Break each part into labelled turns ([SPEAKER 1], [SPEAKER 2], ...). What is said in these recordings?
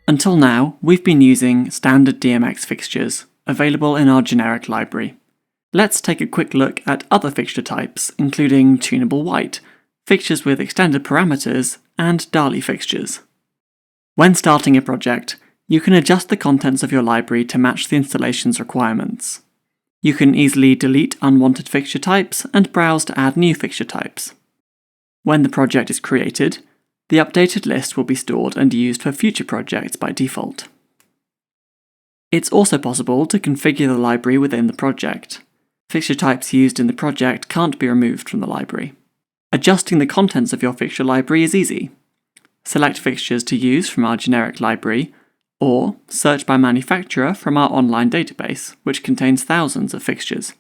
[SPEAKER 1] Until now, we've been using standard DMX fixtures, available in our generic library. Let's take a quick look at other fixture types, including tunable white, fixtures with extended parameters, and DALI fixtures. When starting a project, you can adjust the contents of your library to match the installation's requirements. You can easily delete unwanted fixture types and browse to add new fixture types. When the project is created, the updated list will be stored and used for future projects by default. It's also possible to configure the library within the project. Fixture types used in the project can't be removed from the library. Adjusting the contents of your fixture library is easy. Select fixtures to use from our generic library, or search by manufacturer from our online database, which contains thousands of fixtures.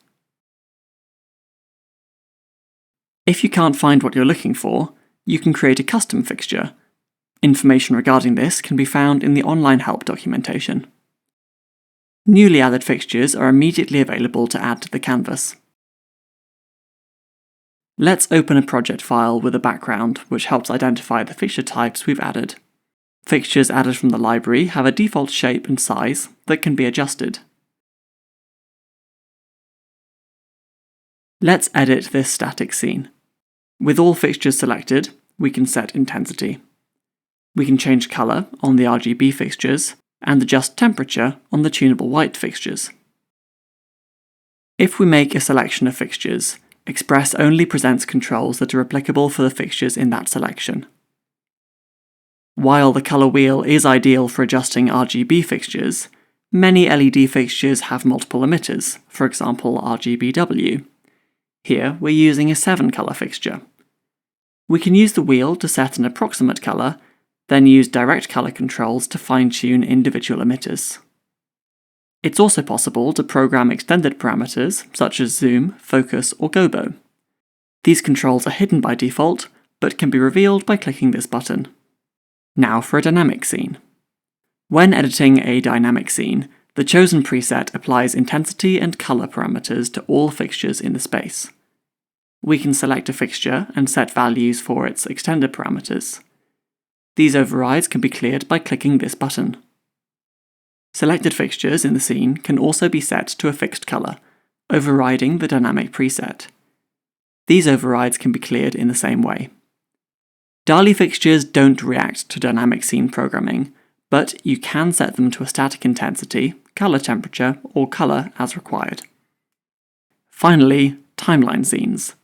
[SPEAKER 1] If you can't find what you're looking for, you can create a custom fixture. Information regarding this can be found in the online help documentation. Newly added fixtures are immediately available to add to the canvas. Let's open a project file with a background which helps identify the fixture types we've added. Fixtures added from the library have a default shape and size that can be adjusted. Let's edit this static scene. With all fixtures selected, we can set intensity. We can change colour on the RGB fixtures and adjust temperature on the tunable white fixtures. If we make a selection of fixtures, Express only presents controls that are applicable for the fixtures in that selection. While the colour wheel is ideal for adjusting RGB fixtures, many LED fixtures have multiple emitters, for example RGBW. Here we're using a 7-colour fixture. We can use the wheel to set an approximate colour, then use direct colour controls to fine-tune individual emitters. It's also possible to program extended parameters such as zoom, focus, or gobo. These controls are hidden by default, but can be revealed by clicking this button. Now for a dynamic scene. When editing a dynamic scene, the chosen preset applies intensity and colour parameters to all fixtures in the space. We can select a fixture and set values for its extended parameters. These overrides can be cleared by clicking this button. Selected fixtures in the scene can also be set to a fixed colour, overriding the dynamic preset. These overrides can be cleared in the same way. DALI fixtures don't react to dynamic scene programming, but you can set them to a static intensity, colour temperature, or colour as required. Finally, timeline scenes.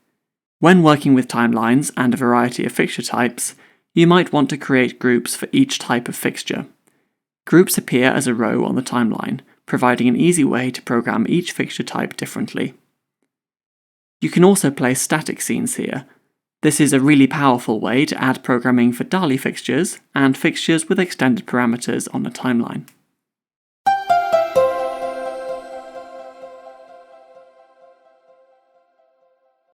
[SPEAKER 1] When working with timelines and a variety of fixture types, you might want to create groups for each type of fixture. Groups appear as a row on the timeline, providing an easy way to program each fixture type differently. You can also place static scenes here. This is a really powerful way to add programming for DALI fixtures and fixtures with extended parameters on the timeline.